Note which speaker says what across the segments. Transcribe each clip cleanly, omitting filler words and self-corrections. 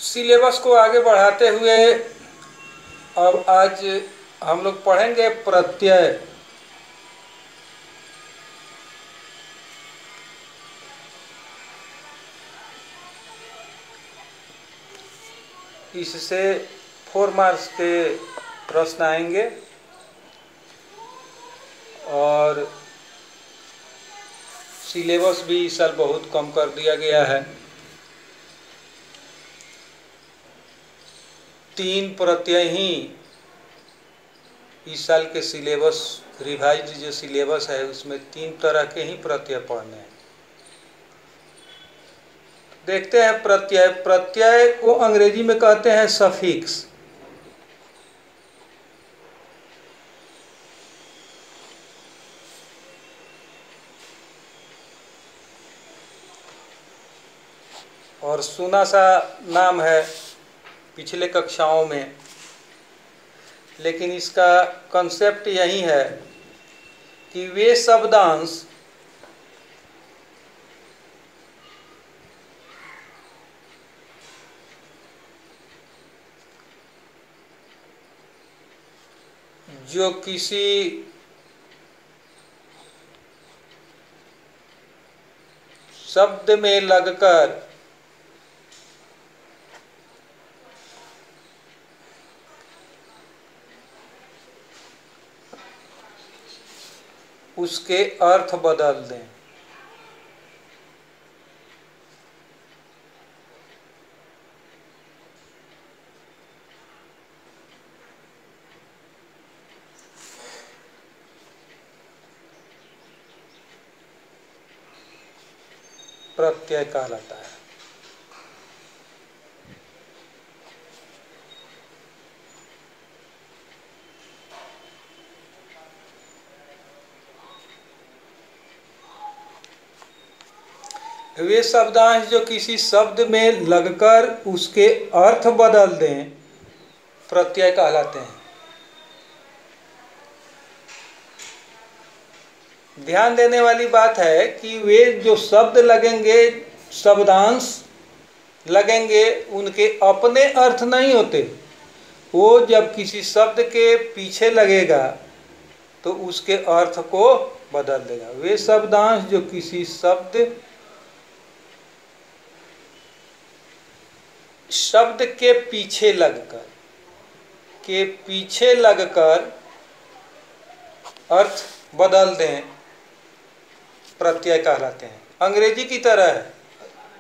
Speaker 1: Syllabus को आगे बढ़ाते हुए अब आज हम लोग पढ़ेंगे प्रत्यय। इससे 4 मार्क्स के प्रश्न आएंगे और सिलेबस भी इस साल बहुत कम कर दिया गया है। 3 प्रत्यय ही इस साल के सिलेबस, रिवाइज जो सिलेबस है उसमें 3 तरह के ही प्रत्यय पढ़ने हैं। देखते हैं प्रत्यय। प्रत्यय को अंग्रेजी में कहते हैं सफिक्स। और सुना सा नाम है पिछले कक्षाओं में, लेकिन इसका कंसेप्ट यही है कि वे शब्दांश जो किसी शब्द में लगकर उसके अर्थ बदल दें। प्रत्यय कहलाता है। वे शब्दांश जो किसी शब्द में लगकर उसके अर्थ बदल दें प्रत्यय कहलाते हैं। ध्यान देने वाली बात है कि वे जो शब्द लगेंगे, शब्दांश लगेंगे, उनके अपने अर्थ नहीं होते। वो जब किसी शब्द के पीछे लगेगा तो उसके अर्थ को बदल देगा। वे शब्दांश जो किसी शब्द के पीछे लगकर अर्थ बदल दें प्रत्यय कहलाते हैं। अंग्रेजी की तरह है,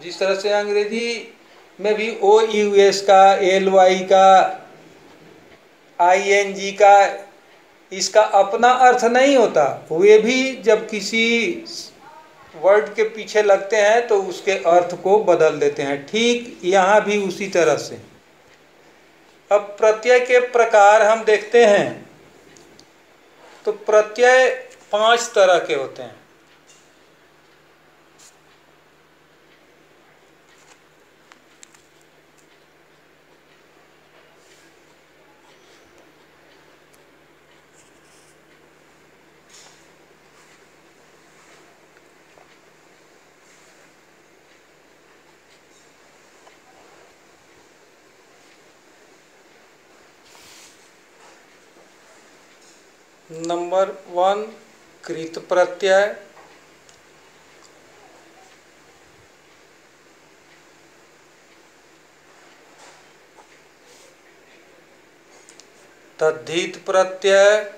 Speaker 1: जिस तरह से अंग्रेजी में भी OUS का, LY का, ING का, इसका अपना अर्थ नहीं होता। वे भी जब किसी वर्ड के पीछे लगते हैं तो उसके अर्थ को बदल देते हैं। ठीक यहाँ भी उसी तरह से। अब प्रत्यय के प्रकार हम देखते हैं तो प्रत्यय 5 तरह के होते हैं। नंबर 1 कृत प्रत्यय, तद्धित प्रत्यय,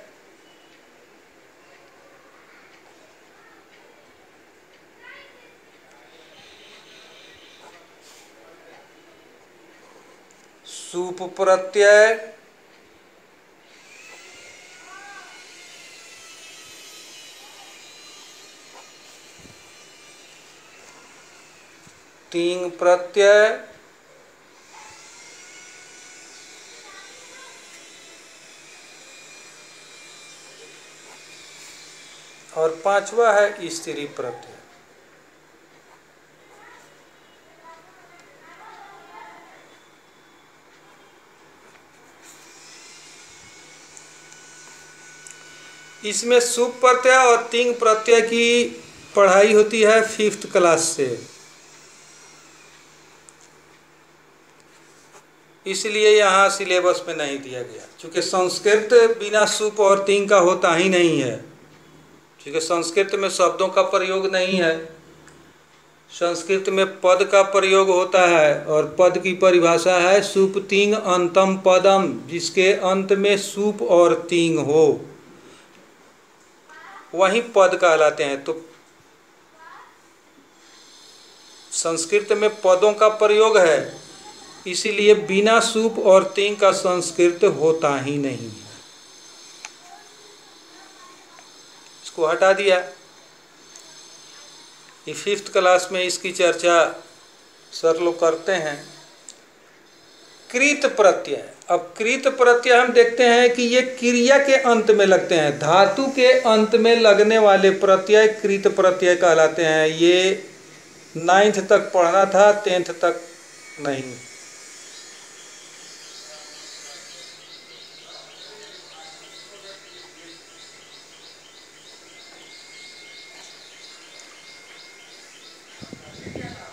Speaker 1: सूप प्रत्यय, तिंग प्रत्यय, और 5वां है स्त्री प्रत्यय। इसमें सुप प्रत्यय और तिंग प्रत्यय की पढ़ाई होती है 5th क्लास से। इसलिए यहाँ सिलेबस में नहीं दिया गया, क्योंकि संस्कृत बिना सुप और तिंग का होता ही नहीं है। क्योंकि संस्कृत में शब्दों का प्रयोग नहीं है, संस्कृत में पद का प्रयोग होता है, और पद की परिभाषा है सुप तिंग अंतम पदम, जिसके अंत में सुप और तिंग हो वही पद कहलाते हैं। तो संस्कृत में पदों का प्रयोग है, इसीलिए बिना सुप और तिंग का संस्कृत होता ही नहीं है। इसको हटा दिया। ये 5th क्लास में इसकी चर्चा सर लोग करते हैं। कृत प्रत्यय, अब कृत प्रत्यय हम देखते हैं कि ये क्रिया के अंत में लगते हैं, धातु के अंत में लगने वाले प्रत्यय कृत प्रत्यय कहलाते हैं। ये 9th तक पढ़ना था, 10th तक नहीं।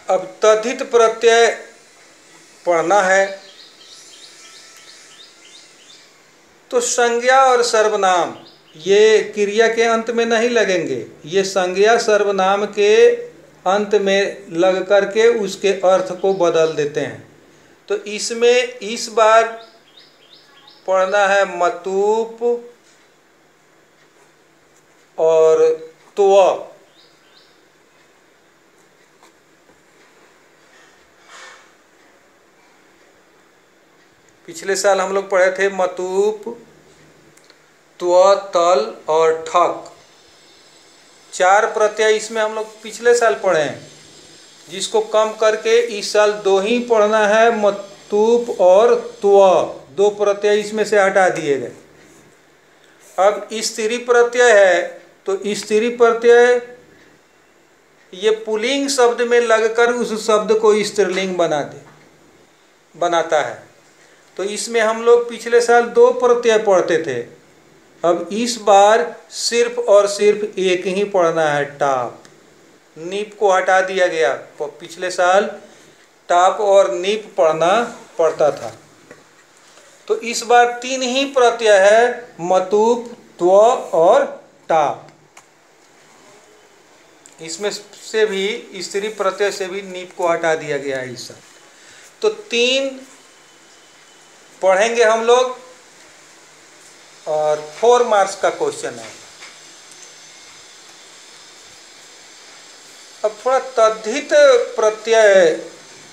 Speaker 1: अब तद्धित प्रत्यय पढ़ना है। तो संज्ञा और सर्वनाम ये क्रिया के अंत में नहीं लगेंगे, ये संज्ञा सर्वनाम के अंत में लग करके उसके अर्थ को बदल देते हैं। तो इसमें इस बार पढ़ना है मतूप और त्व। पिछले साल हम लोग पढ़े थे मतूप, त्व, तल और ठक, 4 प्रत्यय इसमें हम लोग पिछले साल पढ़े हैं, जिसको कम करके इस साल 2 ही पढ़ना है, मतूप और त्व। 2 प्रत्यय इसमें से हटा दिए गए। अब स्त्री प्रत्यय है, तो स्त्री प्रत्यय ये पुल्लिंग शब्द में लगकर उस शब्द को स्त्रीलिंग बनाता है। तो इसमें हम लोग पिछले साल 2 प्रत्यय पढ़ते थे। अब इस बार सिर्फ और सिर्फ एक ही पढ़ना है, टाप। नीप को हटा दिया गया, पिछले साल टाप और नीप पढ़ना पड़ता था। तो इस बार 3 ही प्रत्यय है, मतूप, त्व और टाप। इसमें से भी स्त्री प्रत्यय से भी नीप को हटा दिया गया है इस साल। तो 3 पढ़ेंगे हम लोग और 4 मार्क्स का क्वेश्चन है। अब थोड़ा तद्धित प्रत्यय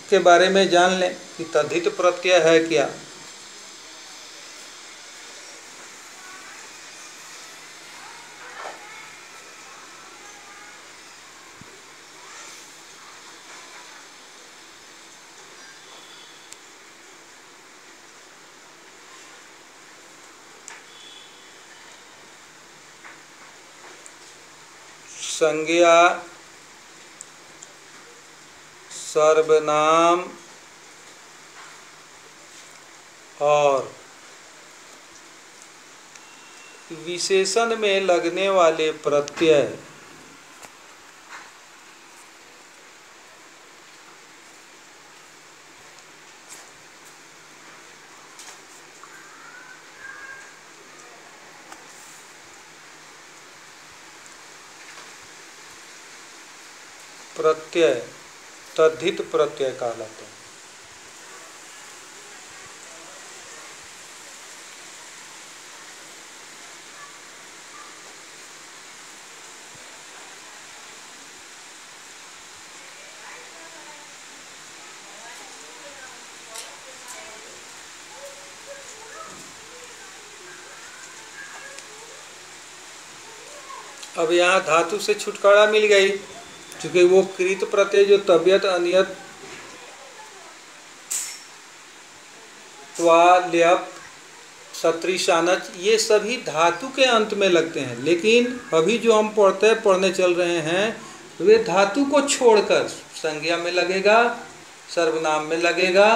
Speaker 1: के बारे में जान लें कि तद्धित प्रत्यय है क्या। संज्ञा, सर्वनाम और विशेषण में लगने वाले प्रत्यय तद्धित प्रत्यय कहलाते हैं। अब यहाँ धातु से छुटकारा मिल गई, क्योंकि वो कृत प्रत्यय जो तबियत, अनियत, त्वा, ल्यप, सत्री, शानच, ये सभी धातु के अंत में लगते हैं। लेकिन अभी जो हम पढ़ने चल रहे हैं, वे धातु को छोड़कर संज्ञा में लगेगा, सर्वनाम में लगेगा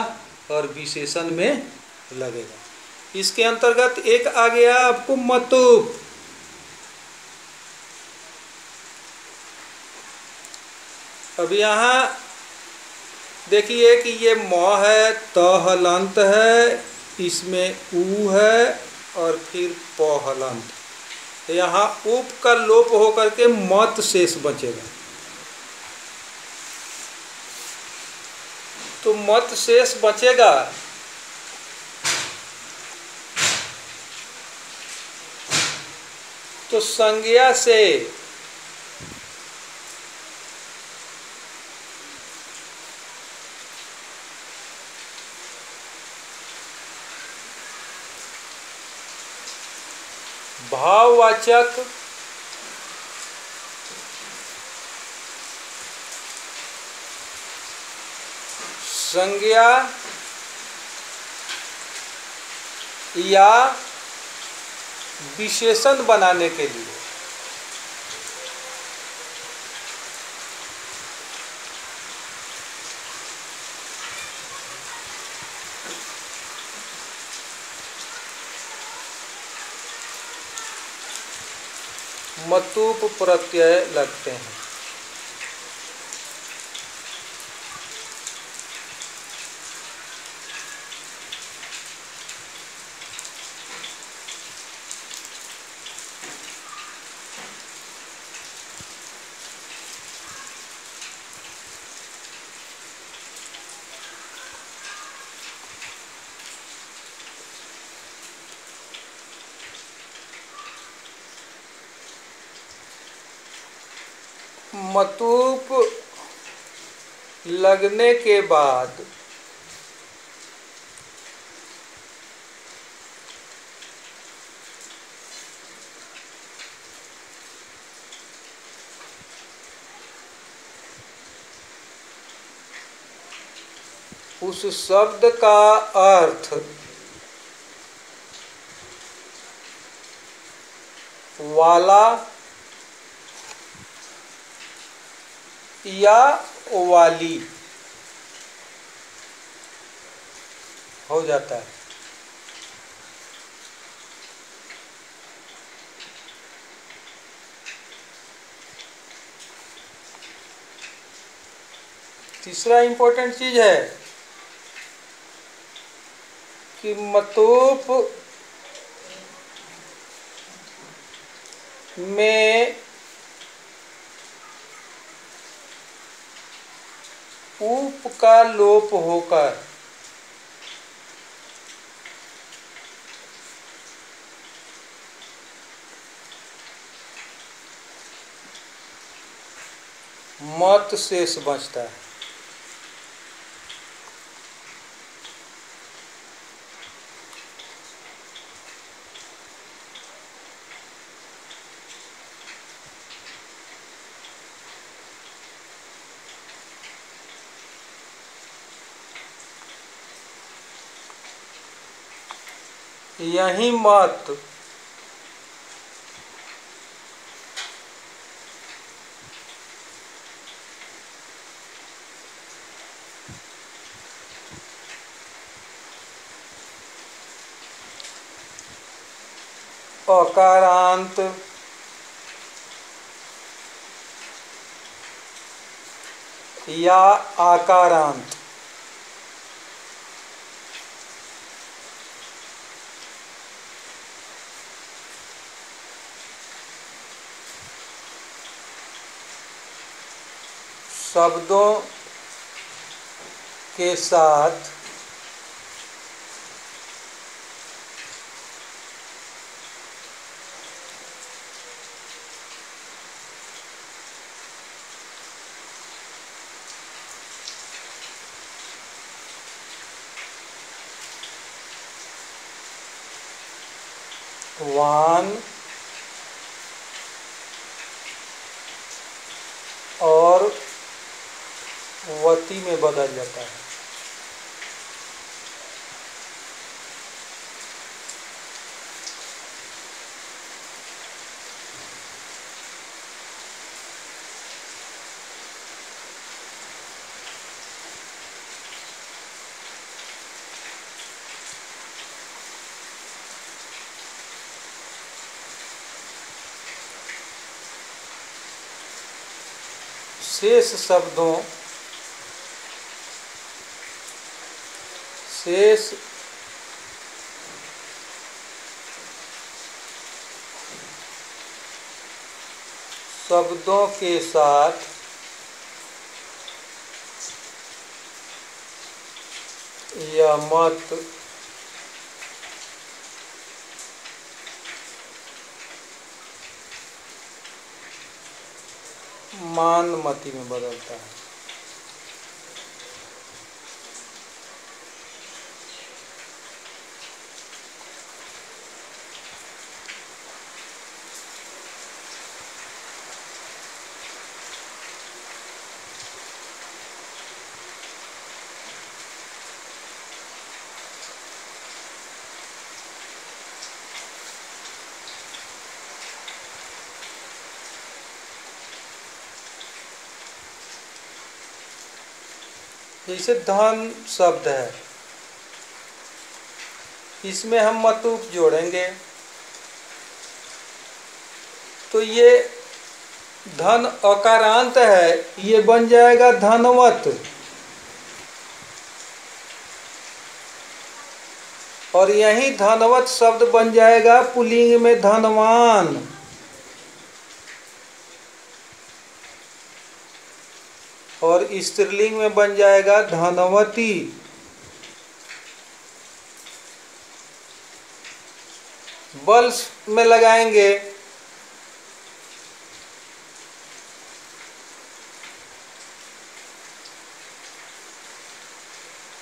Speaker 1: और विशेषण में लगेगा। इसके अंतर्गत एक आ गया आपको मतूप। अब यहाँ देखिए कि ये म है, त हलंत है, इसमें ऊ है और फिर प हलंत। यहाँ उप का लोप होकर के मत शेष बचेगा। तो मत शेष बचेगा तो संज्ञा से भाववाचक संज्ञा या विशेषण बनाने के लिए मतुप प्रत्यय लगते हैं। मतुप लगने के बाद उस शब्द का अर्थ वाला या वाली हो जाता है। तीसरा इंपॉर्टेंट चीज है कि मतुप में उप का लोप होकर मत शेष बचता है। यही मत अकारांत या आकारांत शब्दों के साथ वान और वती में बदल जाता है। शेष शब्दों शेष शब्दों के साथ यह मत मान मति में बदलता है। जैसे धन शब्द है, इसमें हम मतूप जोड़ेंगे तो ये धन अकारांत है, ये बन जाएगा धनवत। और यही धनवत शब्द बन जाएगा पुल्लिंग में धनवान। और स्त्रीलिंग में बन जाएगा धनवती। बल में लगाएंगे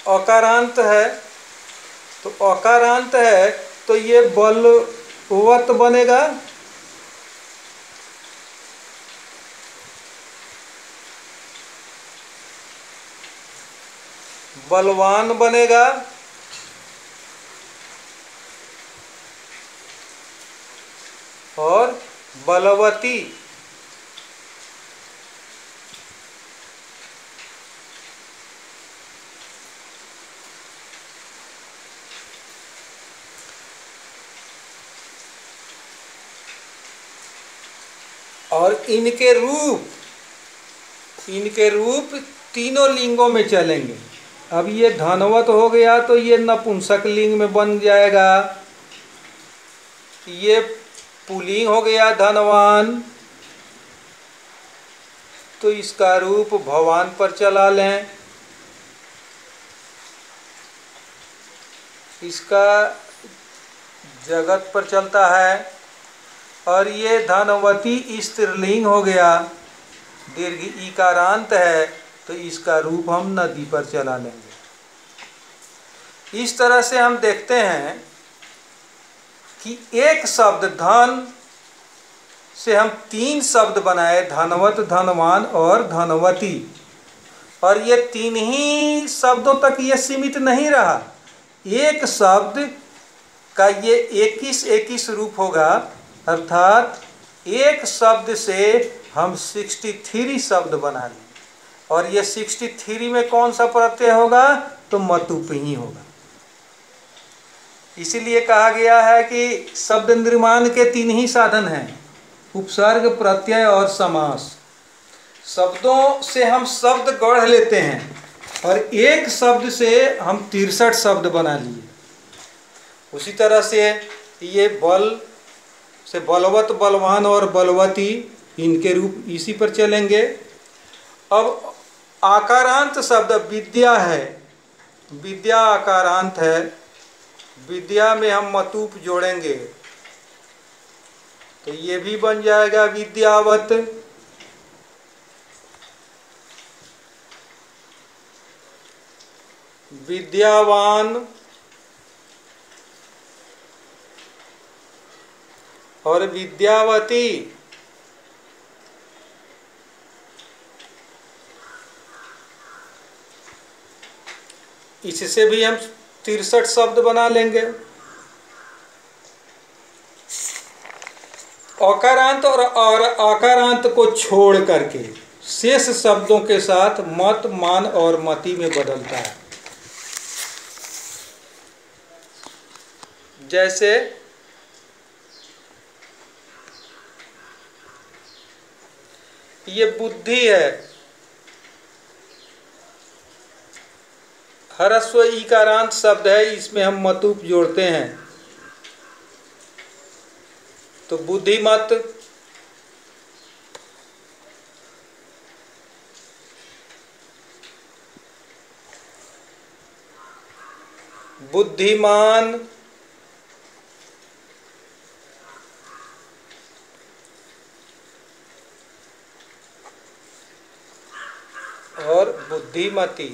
Speaker 1: अकारांत है, तो अकारांत है तो ये बलवत बनेगा। बलवान बनेगा। और बलवती। और इनके रूप तीनों लिंगों में चलेंगे। अब ये धनवत हो गया तो ये नपुंसक लिंग में बन जाएगा। ये पुल्लिंग हो गया धनवान, तो इसका रूप भवान पर चला लें। इसका जगत पर चलता है। और ये धनवती स्त्रीलिंग हो गया, दीर्घ इकारांत है, तो इसका रूप हम नदी पर चला लेंगे। इस तरह से हम देखते हैं कि एक शब्द धन से हम 3 शब्द बनाए, धनवत, धनवान और धनवती। और ये 3 ही शब्दों तक ये सीमित नहीं रहा। एक शब्द का ये 21 रूप होगा, अर्थात एक शब्द से हम 63 शब्द बना लें। और ये 63 में कौन सा प्रत्यय होगा? तो मतुप ही होगा। इसीलिए कहा गया है कि शब्द निर्माण के 3 ही साधन हैं, उपसर्ग, प्रत्यय और समास। शब्दों से हम शब्द गढ़ लेते हैं और एक शब्द से हम 63 शब्द बना लिए। उसी तरह से ये बल से बलवत, बलवान और बलवती, इनके रूप इसी पर चलेंगे। अब आकारांत शब्द विद्या है, विद्या आकारांत है। विद्या में हम मतूप जोड़ेंगे तो ये भी बन जाएगा विद्यावत। विद्यावान और विद्यावती। इससे भी हम 63 शब्द बना लेंगे। अकारांत और आकारांत को छोड़ करके शेष शब्दों के साथ मत, मान और मति में बदलता है। जैसे ये बुद्धि है, ह्रस्व ईकारांत शब्द है, इसमें हम मतूप जोड़ते हैं। तो बुद्धिमत, बुद्धिमान, और बुद्धिमती।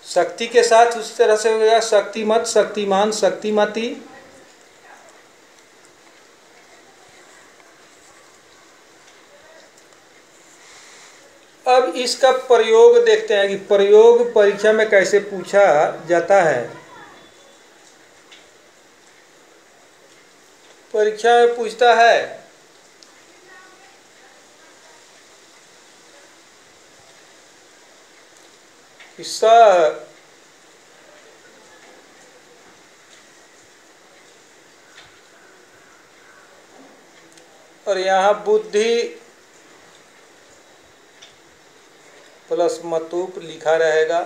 Speaker 1: शक्ति के साथ उस तरह से हो गया शक्तिमत, शक्तिमान, शक्तिमती। अब इसका प्रयोग देखते हैं कि प्रयोग परीक्षा में कैसे पूछा जाता है। परीक्षा में पूछता है कि स और यहाँ बुद्धि प्लस मतूप लिखा रहेगा।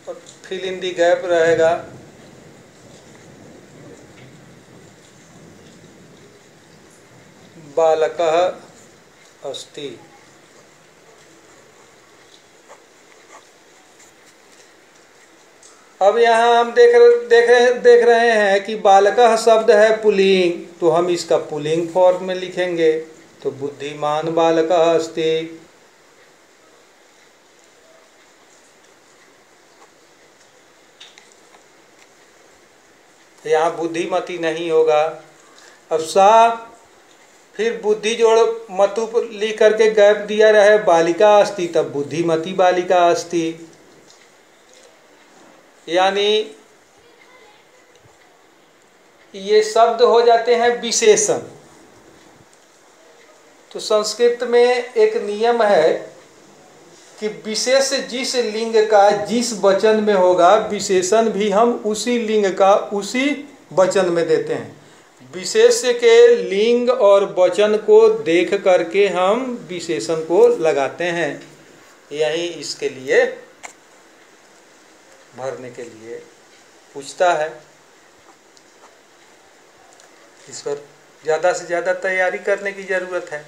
Speaker 1: और फिल इन दी गैप रहेगा। बालकः अस्ति। अब यहाँ हम देख रहे हैं कि बालकः शब्द है पुल्लिंग, तो हम इसका पुल्लिंग फॉर्म में लिखेंगे। तो बुद्धिमान बालकः अस्ति। यहाँ बुद्धिमती नहीं होगा। अब सा फिर बुद्धि जोड़ मतुप लिख करके गैप दिया रहे बालिका अस्ति, तब बुद्धिमती बालिका अस्ति। यानी ये शब्द हो जाते हैं विशेषण। तो संस्कृत में एक नियम है कि विशेष जिस लिंग का जिस वचन में होगा, विशेषण भी हम उसी लिंग का उसी वचन में देते हैं। विशेष के लिंग और वचन को देख करके हम विशेषण को लगाते हैं। यही इसके लिए भरने के लिए पूछता है। इस पर ज़्यादा से ज़्यादा तैयारी करने की ज़रूरत है।